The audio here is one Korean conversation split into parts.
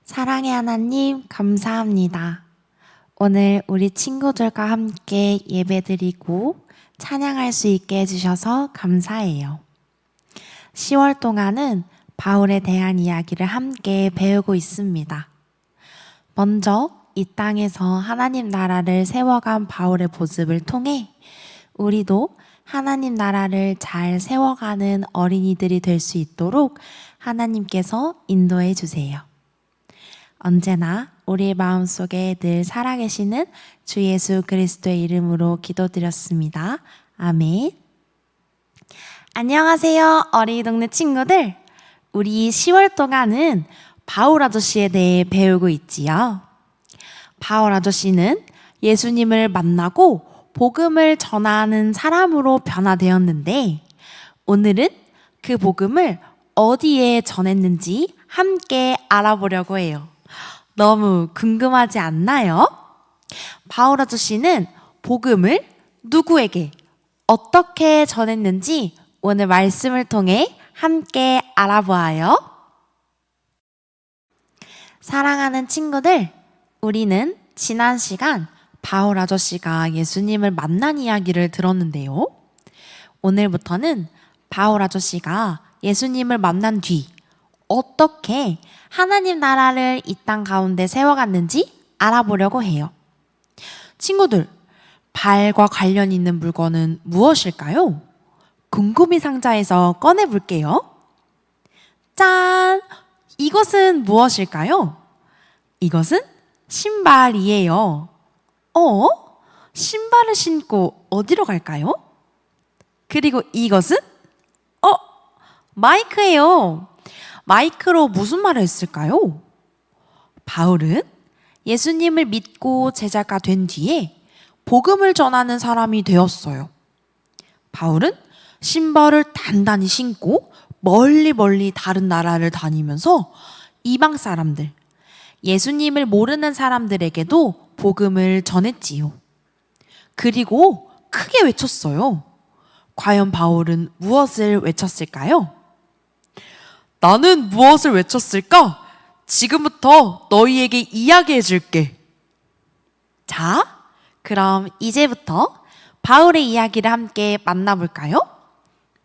사랑의 하나님, 감사합니다. 오늘 우리 친구들과 함께 예배드리고 찬양할 수 있게 해주셔서 감사해요. 10월 동안은 바울에 대한 이야기를 함께 배우고 있습니다. 먼저 이 땅에서 하나님 나라를 세워간 바울의 모습을 통해 우리도 하나님 나라를 잘 세워가는 어린이들이 될 수 있도록 하나님께서 인도해 주세요. 언제나 우리의 마음속에 늘 살아계시는 주 예수 그리스도의 이름으로 기도드렸습니다. 아멘. 안녕하세요, 어린이 동네 친구들. 우리 10월 동안은 바울 아저씨에 대해 배우고 있지요. 바울 아저씨는 예수님을 만나고 복음을 전하는 사람으로 변화되었는데, 오늘은 그 복음을 어디에 전했는지 함께 알아보려고 해요. 너무 궁금하지 않나요? 바울 아저씨는 복음을 누구에게 어떻게 전했는지 오늘 말씀을 통해 함께 알아보아요. 사랑하는 친구들, 우리는 지난 시간 바울 아저씨가 예수님을 만난 이야기를 들었는데요. 오늘부터는 바울 아저씨가 예수님을 만난 뒤 어떻게 하나님 나라를 이 땅 가운데 세워갔는지 알아보려고 해요. 친구들, 발과 관련 있는 물건은 무엇일까요? 궁금이 상자에서 꺼내볼게요. 짠! 이것은 무엇일까요? 이것은 신발이에요. 신발을 신고 어디로 갈까요? 그리고 이것은? 마이크예요. 마이크로 무슨 말을 했을까요? 바울은 예수님을 믿고 제자가 된 뒤에 복음을 전하는 사람이 되었어요. 바울은 신발을 단단히 신고 멀리 다른 나라를 다니면서 이방 사람들, 예수님을 모르는 사람들에게도 복음을 전했지요. 그리고 크게 외쳤어요. 과연 바울은 무엇을 외쳤을까요? 나는 무엇을 외쳤을까? 지금부터 너희에게 이야기해 줄게. 자, 그럼 이제부터 바울의 이야기를 함께 만나볼까요?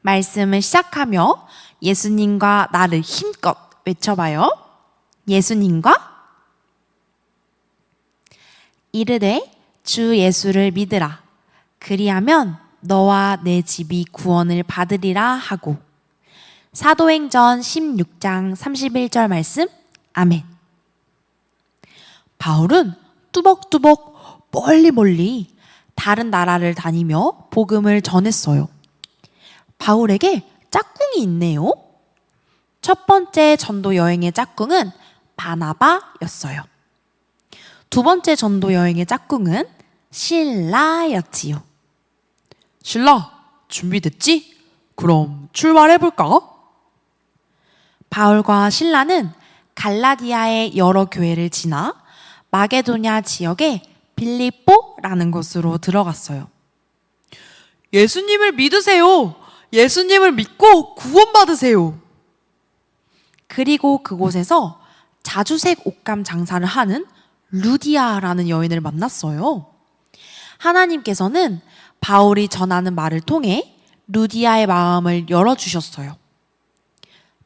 말씀을 시작하며 예수님과 나를 힘껏 외쳐봐요. 예수님과 이르되 주 예수를 믿으라. 그리하면 너와 내 집이 구원을 받으리라 하고. 사도행전 16장 31절 말씀. 아멘. 바울은 뚜벅뚜벅 멀리 다른 나라를 다니며 복음을 전했어요. 바울에게 짝꿍이 있네요. 첫 번째 전도 여행의 짝꿍은 바나바였어요. 두 번째 전도 여행의 짝꿍은 실라였지요. 실라, 준비됐지? 그럼 출발해볼까? 바울과 실라는 갈라디아의 여러 교회를 지나 마게도냐 지역의 빌립보라는 곳으로 들어갔어요. 예수님을 믿으세요. 예수님을 믿고 구원받으세요. 그리고 그곳에서 자주색 옷감 장사를 하는 루디아라는 여인을 만났어요. 하나님께서는 바울이 전하는 말을 통해 루디아의 마음을 열어주셨어요.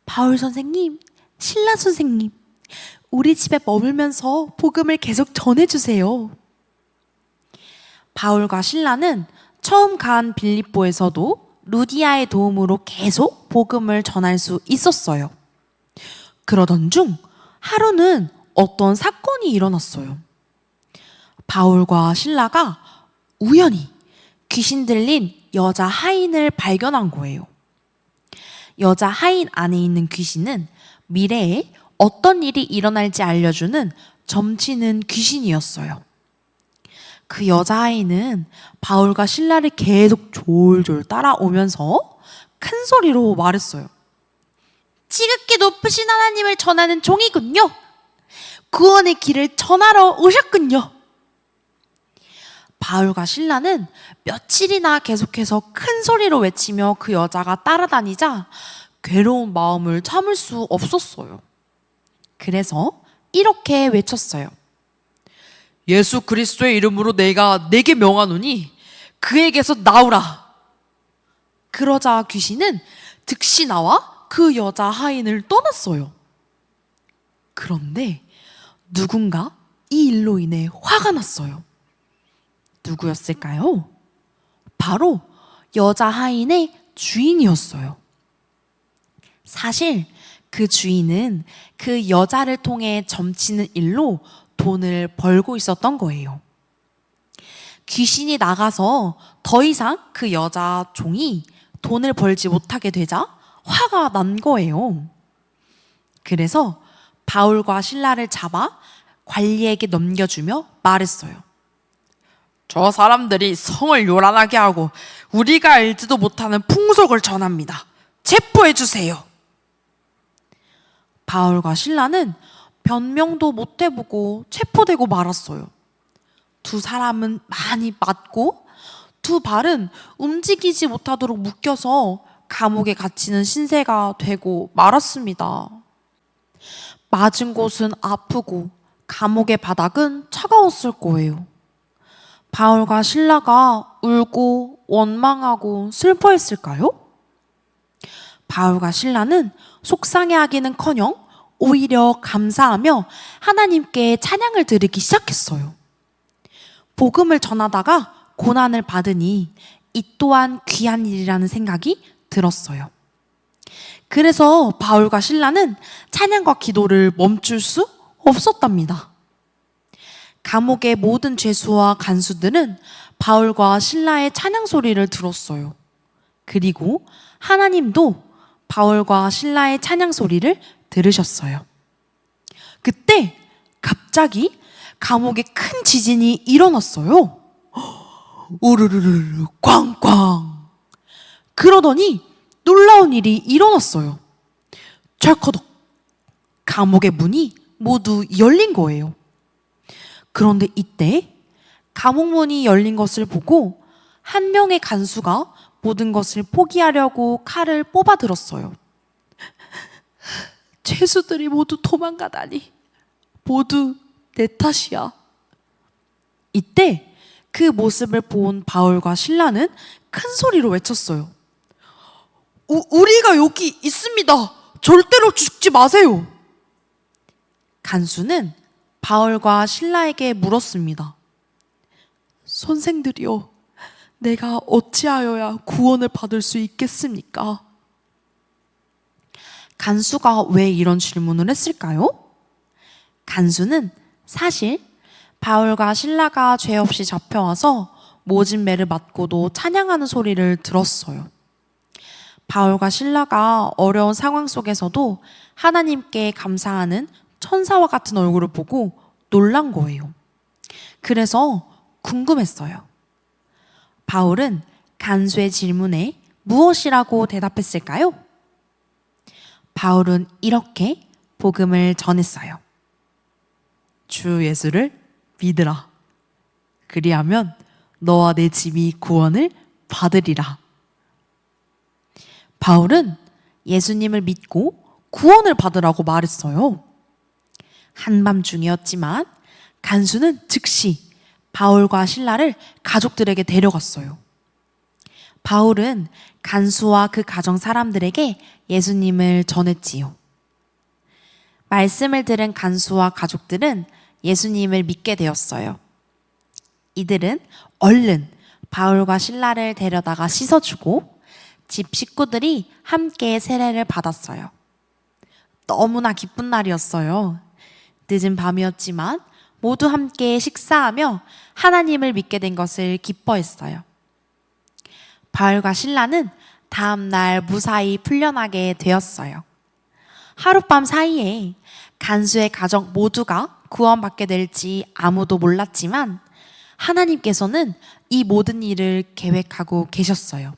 바울 선생님, 신라 선생님, 우리 집에 머물면서 복음을 계속 전해주세요. 바울과 신라는 처음 간 빌립보에서도 루디아의 도움으로 계속 복음을 전할 수 있었어요. 그러던 중 하루는 어떤 사건이 일어났어요. 바울과 신라가 우연히 귀신 들린 여자 하인을 발견한 거예요. 여자 하인 안에 있는 귀신은 미래에 어떤 일이 일어날지 알려주는 점치는 귀신이었어요. 그 여자 하인은 바울과 신라를 계속 졸졸 따라오면서 큰 소리로 말했어요. 지극히 높으신 하나님을 전하는 종이군요. 구원의 길을 전하러 오셨군요. 바울과 신라는 며칠이나 계속해서 큰 소리로 외치며 그 여자가 따라다니자 괴로운 마음을 참을 수 없었어요. 그래서 이렇게 외쳤어요. 예수 그리스도의 이름으로 내가 네게 명하노니 그에게서 나오라. 그러자 귀신은 즉시 나와 그 여자 하인을 떠났어요. 그런데 누군가 이 일로 인해 화가 났어요. 누구였을까요? 바로 여자 하인의 주인이었어요. 사실 그 주인은 그 여자를 통해 점치는 일로 돈을 벌고 있었던 거예요. 귀신이 나가서 더 이상 그 여자 종이 돈을 벌지 못하게 되자 화가 난 거예요. 그래서 바울과 실라를 잡아 관리에게 넘겨주며 말했어요. 저 사람들이 성을 요란하게 하고 우리가 알지도 못하는 풍속을 전합니다. 체포해 주세요. 바울과 실라는 변명도 못 해보고 체포되고 말았어요. 두 사람은 많이 맞고 두 발은 움직이지 못하도록 묶여서 감옥에 갇히는 신세가 되고 말았습니다. 맞은 곳은 아프고 감옥의 바닥은 차가웠을 거예요. 바울과 실라가 울고 원망하고 슬퍼했을까요? 바울과 실라는 속상해하기는커녕 오히려 감사하며 하나님께 찬양을 드리기 시작했어요. 복음을 전하다가 고난을 받으니 이 또한 귀한 일이라는 생각이 들었어요. 그래서 바울과 실라는 찬양과 기도를 멈출 수 없었답니다. 감옥의 모든 죄수와 간수들은 바울과 실라의 찬양 소리를 들었어요. 그리고 하나님도 바울과 신라의 찬양 소리를 들으셨어요. 그때 갑자기 감옥에 큰 지진이 일어났어요. 우르르르 꽝꽝. 그러더니 놀라운 일이 일어났어요. 철커덕. 감옥의 문이 모두 열린 거예요. 그런데 이때 감옥 문이 열린 것을 보고 한 명의 간수가 모든 것을 포기하려고 칼을 뽑아 들었어요. 죄수들이 모두 도망가다니 모두 내 탓이야. 이때 그 모습을 본 바울과 실라는 큰 소리로 외쳤어요. 우리가 여기 있습니다. 절대로 죽지 마세요. 간수는 바울과 실라에게 물었습니다. 선생들이여, 내가 어찌하여야 구원을 받을 수 있겠습니까? 간수가 왜 이런 질문을 했을까요? 간수는 사실 바울과 실라가 죄 없이 잡혀와서 모진 매를 맞고도 찬양하는 소리를 들었어요. 바울과 실라가 어려운 상황 속에서도 하나님께 감사하는 천사와 같은 얼굴을 보고 놀란 거예요. 그래서 궁금했어요. 바울은 간수의 질문에 무엇이라고 대답했을까요? 바울은 이렇게 복음을 전했어요. 주 예수를 믿으라. 그리하면 너와 내 집이 구원을 받으리라. 바울은 예수님을 믿고 구원을 받으라고 말했어요. 한밤중이었지만 간수는 즉시 바울과 실라를 가족들에게 데려갔어요. 바울은 간수와 그 가정 사람들에게 예수님을 전했지요. 말씀을 들은 간수와 가족들은 예수님을 믿게 되었어요. 이들은 얼른 바울과 실라를 데려다가 씻어주고 집 식구들이 함께 세례를 받았어요. 너무나 기쁜 날이었어요. 늦은 밤이었지만 모두 함께 식사하며 하나님을 믿게 된 것을 기뻐했어요. 바울과 실라는 다음 날 무사히 풀려나게 되었어요. 하룻밤 사이에 간수의 가족 모두가 구원받게 될지 아무도 몰랐지만 하나님께서는 이 모든 일을 계획하고 계셨어요.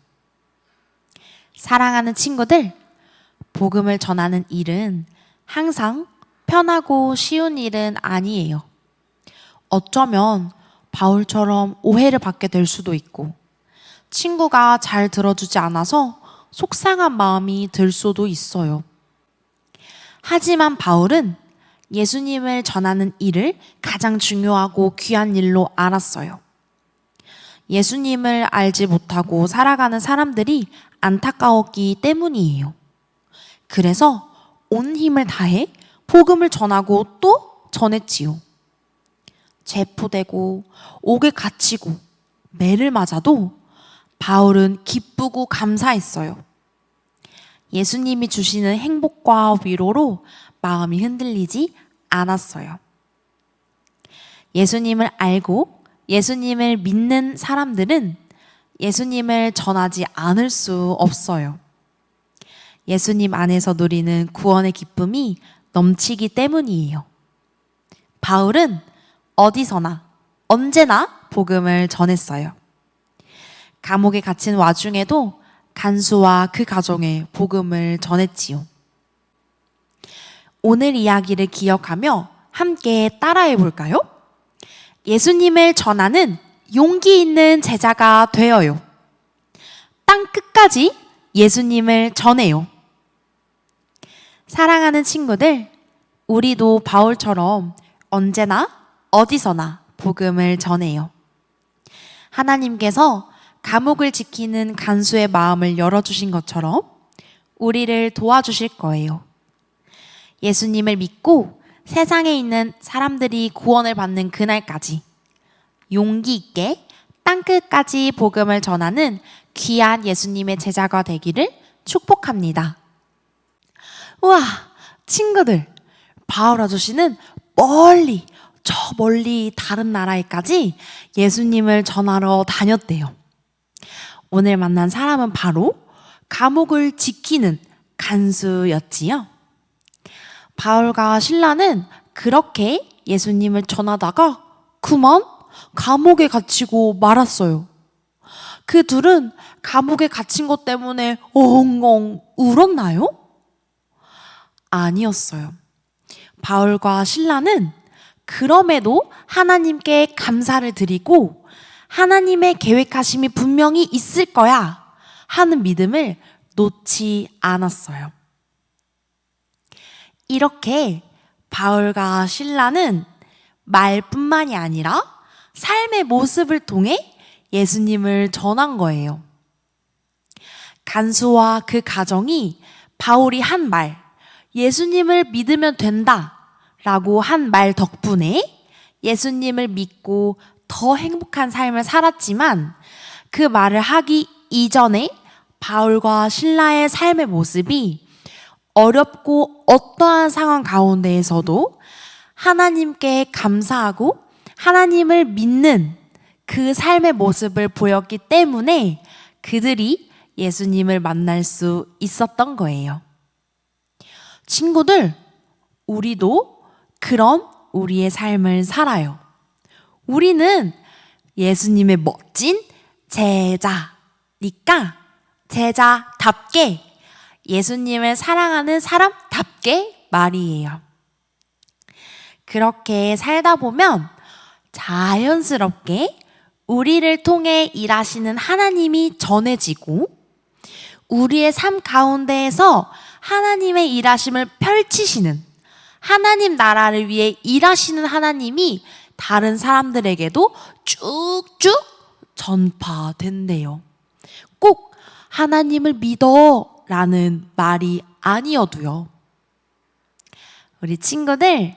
사랑하는 친구들, 복음을 전하는 일은 항상 편하고 쉬운 일은 아니에요. 어쩌면 바울처럼 오해를 받게 될 수도 있고 친구가 잘 들어주지 않아서 속상한 마음이 들 수도 있어요. 하지만 바울은 예수님을 전하는 일을 가장 중요하고 귀한 일로 알았어요. 예수님을 알지 못하고 살아가는 사람들이 안타까웠기 때문이에요. 그래서 온 힘을 다해 복음을 전하고 또 전했지요. 체포되고 옥에 갇히고 매를 맞아도 바울은 기쁘고 감사했어요. 예수님이 주시는 행복과 위로로 마음이 흔들리지 않았어요. 예수님을 알고 예수님을 믿는 사람들은 예수님을 전하지 않을 수 없어요. 예수님 안에서 누리는 구원의 기쁨이 넘치기 때문이에요. 바울은 어디서나 언제나 복음을 전했어요. 감옥에 갇힌 와중에도 간수와 그 가정에 복음을 전했지요. 오늘 이야기를 기억하며 함께 따라해 볼까요? 예수님을 전하는 용기 있는 제자가 되어요. 땅 끝까지 예수님을 전해요. 사랑하는 친구들, 우리도 바울처럼 언제나 어디서나 복음을 전해요. 하나님께서 감옥을 지키는 간수의 마음을 열어주신 것처럼 우리를 도와주실 거예요. 예수님을 믿고 세상에 있는 사람들이 구원을 받는 그날까지 용기 있게 땅끝까지 복음을 전하는 귀한 예수님의 제자가 되기를 축복합니다. 우와, 친구들, 바울 아저씨는 저 멀리 다른 나라에까지 예수님을 전하러 다녔대요. 오늘 만난 사람은 바로 감옥을 지키는 간수였지요. 바울과 실라는 그렇게 예수님을 전하다가 그만 감옥에 갇히고 말았어요. 그 둘은 감옥에 갇힌 것 때문에 엉엉 울었나요? 아니었어요. 바울과 실라는 그럼에도 하나님께 감사를 드리고 하나님의 계획하심이 분명히 있을 거야 하는 믿음을 놓지 않았어요. 이렇게 바울과 실라는 말뿐만이 아니라 삶의 모습을 통해 예수님을 전한 거예요. 간수와 그 가정이 바울이 한 말, 예수님을 믿으면 된다 라고 한 말 덕분에 예수님을 믿고 더 행복한 삶을 살았지만 그 말을 하기 이전에 바울과 실라의 삶의 모습이 어렵고 어떠한 상황 가운데에서도 하나님께 감사하고 하나님을 믿는 그 삶의 모습을 보였기 때문에 그들이 예수님을 만날 수 있었던 거예요. 친구들, 우리도 그런 우리의 삶을 살아요. 우리는 예수님의 멋진 제자니까 제자답게 예수님을 사랑하는 사람답게 말이에요. 그렇게 살다 보면 자연스럽게 우리를 통해 일하시는 하나님이 전해지고 우리의 삶 가운데에서 하나님의 일하심을 펼치시는 하나님 나라를 위해 일하시는 하나님이 다른 사람들에게도 쭉쭉 전파된대요. 꼭 하나님을 믿어 라는 말이 아니어도요. 우리 친구들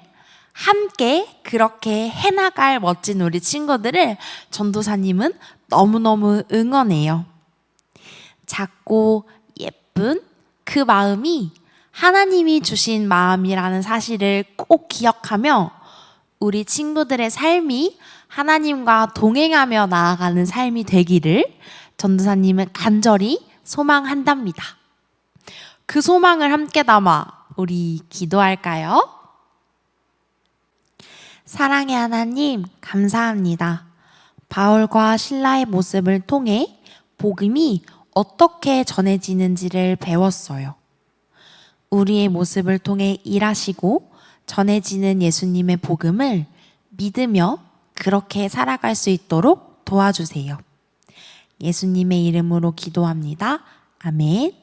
함께 그렇게 해나갈 멋진 우리 친구들을 전도사님은 너무너무 응원해요. 작고 예쁜 그 마음이 하나님이 주신 마음이라는 사실을 꼭 기억하며 우리 친구들의 삶이 하나님과 동행하며 나아가는 삶이 되기를 전도사님은 간절히 소망한답니다. 그 소망을 함께 담아 우리 기도할까요? 사랑의 하나님, 감사합니다. 바울과 실라의 모습을 통해 복음이 어떻게 전해지는지를 배웠어요. 우리의 모습을 통해 일하시고 전해지는 예수님의 복음을 믿으며 그렇게 살아갈 수 있도록 도와주세요. 예수님의 이름으로 기도합니다. 아멘.